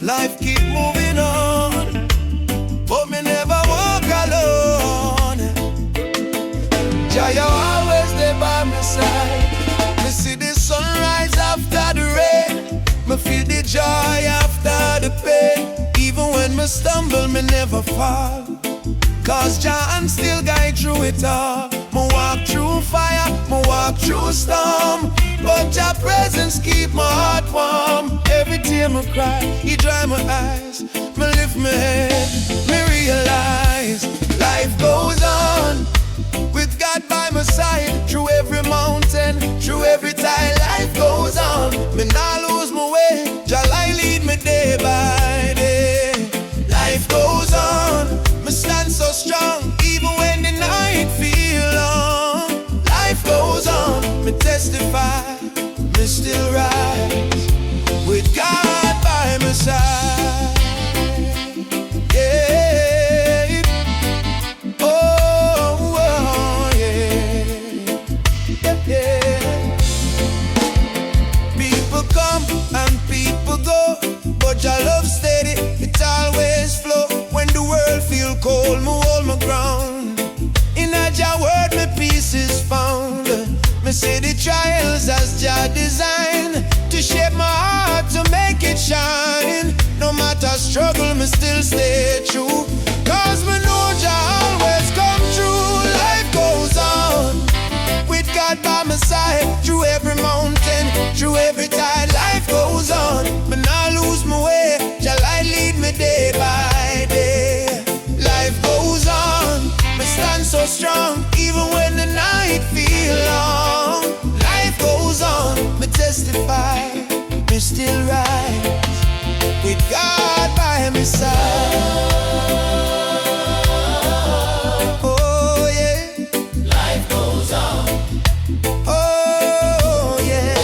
Life keep moving on, but me never walk alone. Jah, you always there by my side. Me see the sunrise after the rain, me feel the joy after the pain. Even when me stumble, me never fall, cause Jah still guide through it all. Me walk through fire, me walk through storm, but Jah presence keep my heart warm. Every tear me cry, He dry my eyes. Me lift my head, me realize life goes on with God by my side. Through every mountain, through every tide, life goes on. Me nah lose my way, Jah light lead me day by day. Life goes on, me stand so strong, even when the night feel long. Life goes on, me testify, me still rise, with God by my side. Yeah, oh, oh yeah, yeah, yeah. People come and people go, but Jah love steady, it always flow. When the world feel cold, me hold my ground. In a Jah word, me peace is found. Me see the trials as Jah design to shape my heart, to make it shine. No matter struggle, me still stay true, cause me know Jah always come true. Life goes on with God by my side. Through every mountain, through every tide, life goes on. Me nah lose my way, Jah light lead me day by day. Life goes on, me stand so strong, even when the night feel long. Life goes on, me testify, me still rise, with God by my side. Oh yeah, life goes on. Oh yeah,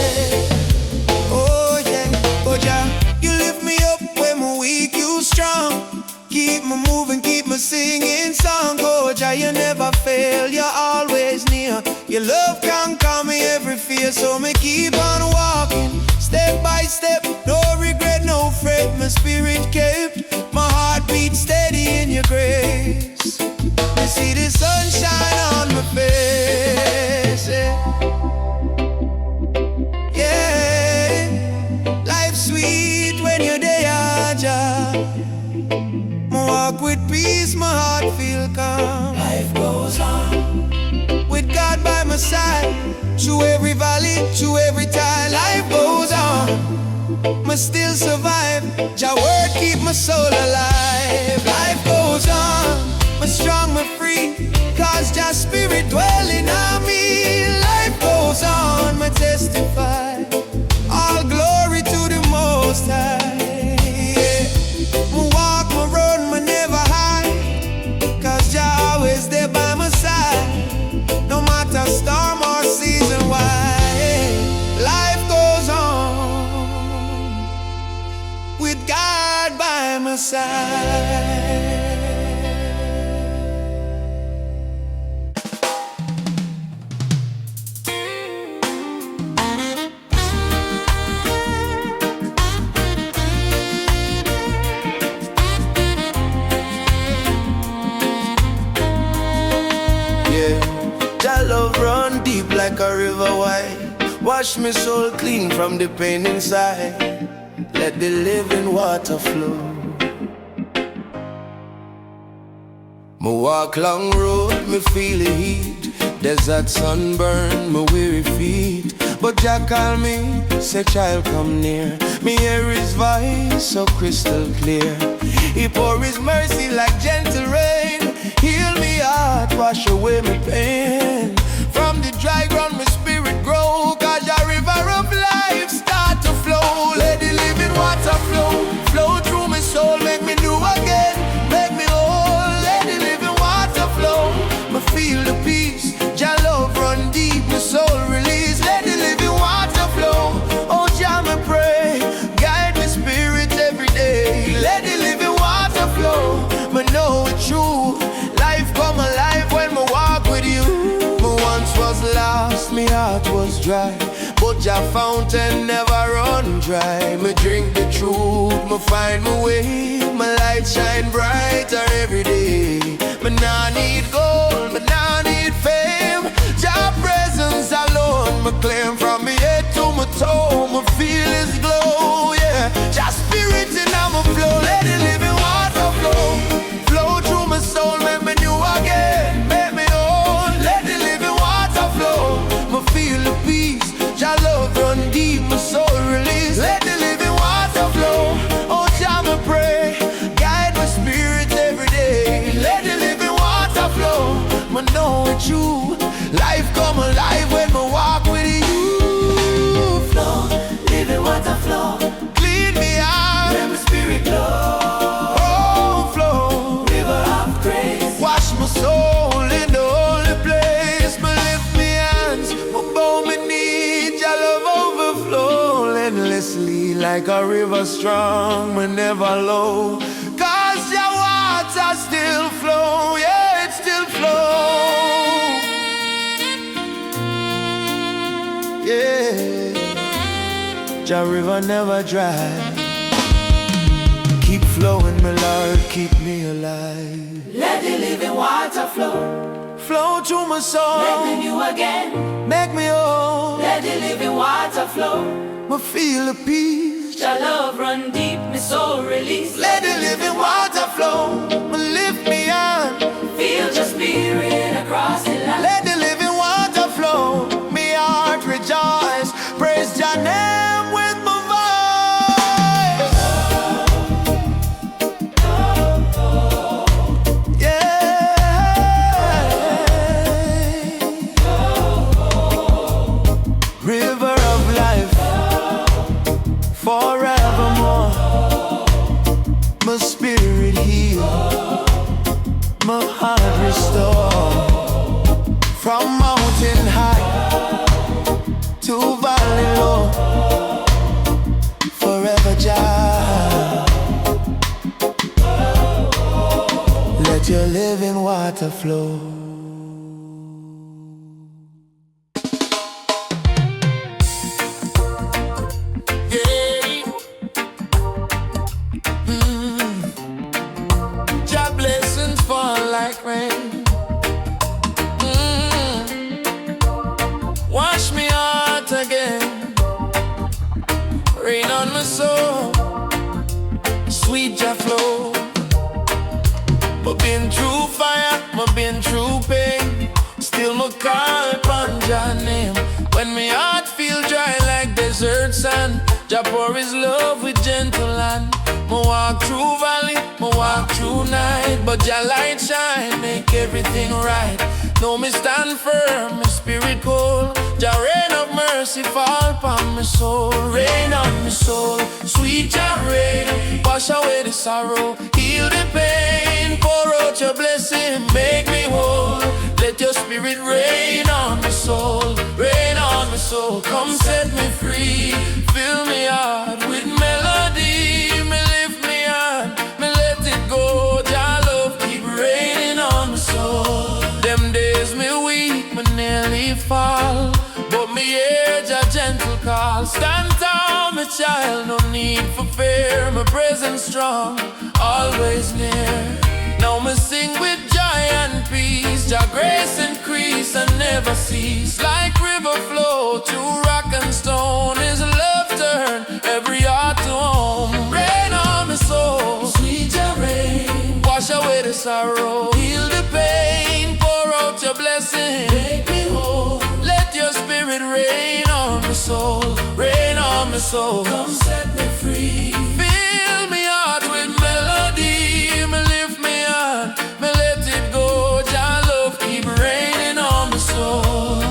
oh yeah, oh Jah, you lift me up when I'm weak, you strong. Keep me moving, keep me singing song. Oh Jah, you never fail, you're always near. Your love can calm me every fear, so me keep on walking, step by step. No regret, no fret, my spirit kept, my heart beat steady in your grace. I see the sunshine on my face, yeah. Life's sweet when you're there, Jah. Walk with peace, my heart feel calm. Life goes on with God by my side. Through every valley, through every tide, life goes on. Must still survive, Jah word keep my soul alive. Life goes on, me strong, me free, cause Jah spirit dwelling on me. Life goes on, me testify, all glory to the Most High. Me walk, me run, me never hide, cause Jah always there by my side. No matter storm or season, why life goes on with God by my side. Jah love run deep like a river wide, wash me soul clean from the pain inside. Let the living water flow. Me walk long road, me feel the heat, desert sunburn, me weary feet. But Jah call me, say child come near. Me hear His voice so crystal clear. He pour His mercy like gentle rain, heal me heart, wash away my pain. From the dry ground my spirit grow, cause your river of life start to flow. Let the living water flow, flow through my soul, make me new again, make me whole. Let the living water flow, me feel the peace, Jah love run deep, my soul release. Let the living water flow, oh Jah me pray, guide my spirit every day. Let the living water flow, me know it's true. Life come alive when me walk with you. Me once was lost, me heart was dry, but Jah fountain never run dry. Me drink the truth, me find my way. My light shine brighter every day. Me nah need gold, me nah need fame. Your presence alone me claim. From me head to my toe, me feel His glow. Yeah, just spirit in my flow. Let the living water flow, flow through my soul. Make me new again, make me whole. Let the living water flow. Me feel the peace. Your love run deep, my soul release. Let the living water flow. Oh, Jah, me pray, guide my spirit every day. Let the living water flow. Me know it's true. Life come alive when me walk with You. Flow, living water flow. Clean me out, Let my spirit glow. oh, flow. River of grace. Wash my soul in the holy place. Me lift me hands, me bow me knees. Your love overflow endlessly like a river strong, me never low. Cause Your water still flow, yeah, it still flow. Yeah, Your river never dry. Keep flowing, my Lord, keep me alive. Let the living water flow. Flow through my soul, Make me new again. make me whole. Let the living water flow. Me feel the peace. Your love run deep, my soul release. Let the living water flow. Me lift me on. Feel your spirit across the land. Let the living water flow. Me heart rejoice. Praise Your name with my voice. Yeah. River of life, forevermore. My spirit healed, my heart restored. From mountain high to valley low, forever Jah. Let Your living water flow. Jah blessings fall like rain. Wash me heart again. Rain on my soul. Sweet Jah flow. I've been through fire, I've been through pain. Still me call upon Jah name. When my heart feel dry like desert sand, Jah pour His love with gentle hand. Me walk through valley, me walk through night, but Jah light shine, make everything right. No, me stand firm, my spirit cold. Jah rain of mercy fall upon my soul. Rain on my soul, sweet Jah rain. Wash away the sorrow, heal the pain. Pour out Your blessing, make me whole. Let Your spirit rain on my soul. Rain on my soul, come set me free. Fill me heart with melody. Me lift me on, me let it go. Jah love keep raining on my soul. Them days me weak, me nearly fall, but me hear Jah gentle call. Stand tall, my child, no need for fear. My presence strong, always near. Now me sing with joy and peace. Jah grace increase and never cease. Like river flow to rock and stone. His love turn every heart to home. Rain on my soul, sweet Jah rain. Wash away the sorrow, heal the pain. Pour out Your blessing, make me whole. Let Your spirit rain on my soul. Rain on my soul, come set me free. Fill me heart with melody. Me lift me on, me let it go. Jah love keep raining on my soul.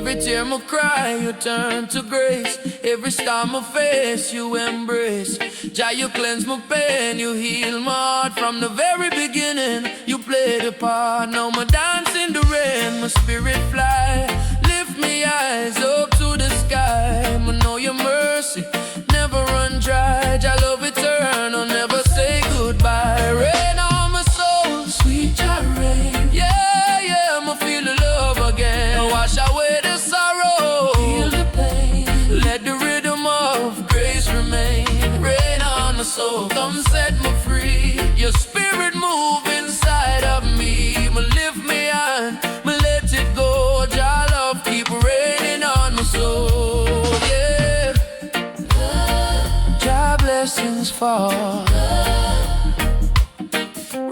Every tear I cry, you turn to grace. Every storm I face, you embrace. Jah, you cleanse my pain, you heal my heart. From the very beginning, you played a part. Now my dance in the rain, my spirit fly. Lift me eyes up to the sky. I know your mercy never run dry. Jah, love eternal, never say goodbye. Rain on my soul, sweet Jah rain. Yeah, yeah, I feel the love again. Wash away the sorrow, heal the pain. Let the rhythm of grace remain. Rain on my soul, come set me free. Your spirit move inside of me. Me lift me on, me let it go. Jah love keep raining on my soul, yeah. Jah blessings fall.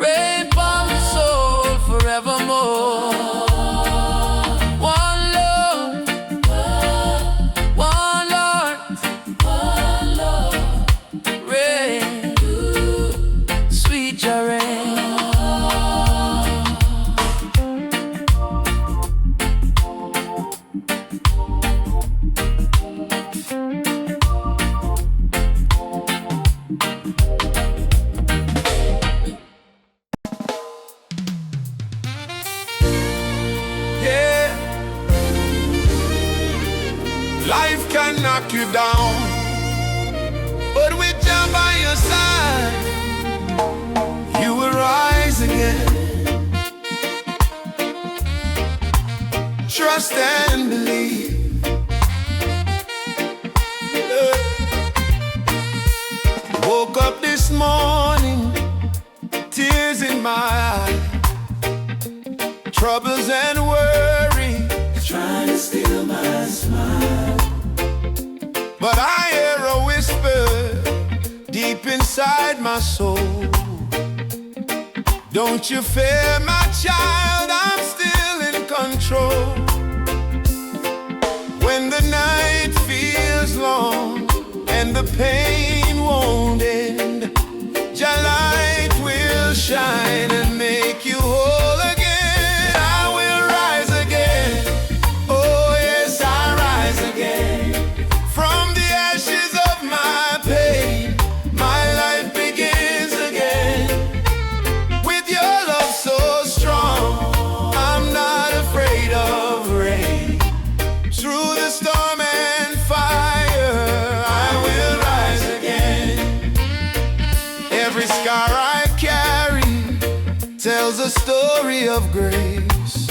Rain upon my soul forevermore. One Lord, one Lord, rain, sweet Jah rain. Yeah, life can knock you down, but with Jah by your side, you will rise again. Trust and believe. Woke up this morning, tears in my eyes. Troubles and worry Trying to steal my smile. but I hear a whisper deep inside my soul. Don't you fear, my child, I'm still in control. When the night feels long and the pain won't end, Jah light will shine and make you whole again. I will rise again. Oh yes, I rise again. From the ashes of my pain, my life begins again. With your love so strong, I'm not afraid of rain. Through the storm and fire, I will rise again. Every scar I carry tells a story of grace.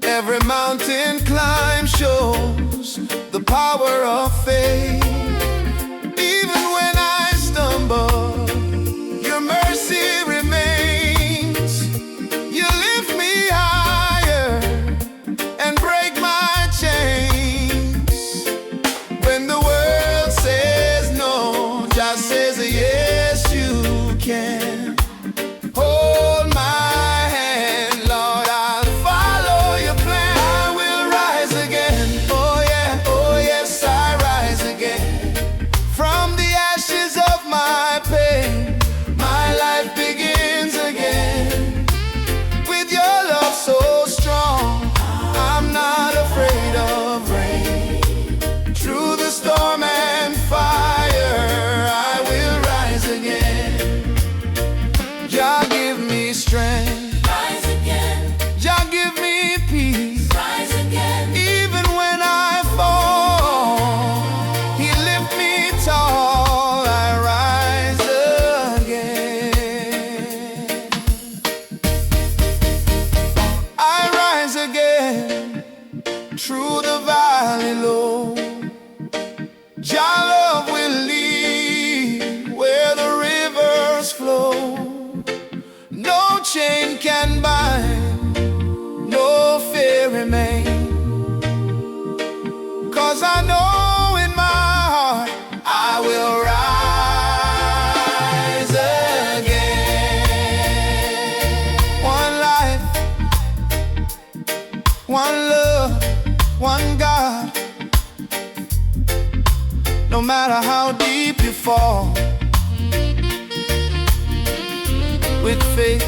Every mountain climb shows the power of faith. Even when I stumble, your mercy remains. You lift me higher and break my chains. When the world says no, Jah says yes, you can. Hold my hand, Lord, I'll follow your plan. I will rise again. Oh yeah, oh yes, I rise again. From the ashes of my pain, my life begins again. With your love so strong, I'm not afraid of rain. Through the storm and fire, I will rise again. Jah give me strength, Rise again, Jah give me peace. rise again. Even when I fall, He lift me tall. I rise again. I rise again. Through the valley low, Jah love will lead where the rivers flow. No chain can bind, no fear remain. 'Cause I know in my heart I will rise again. One life, one love, one God. No matter how deep you fall, with faith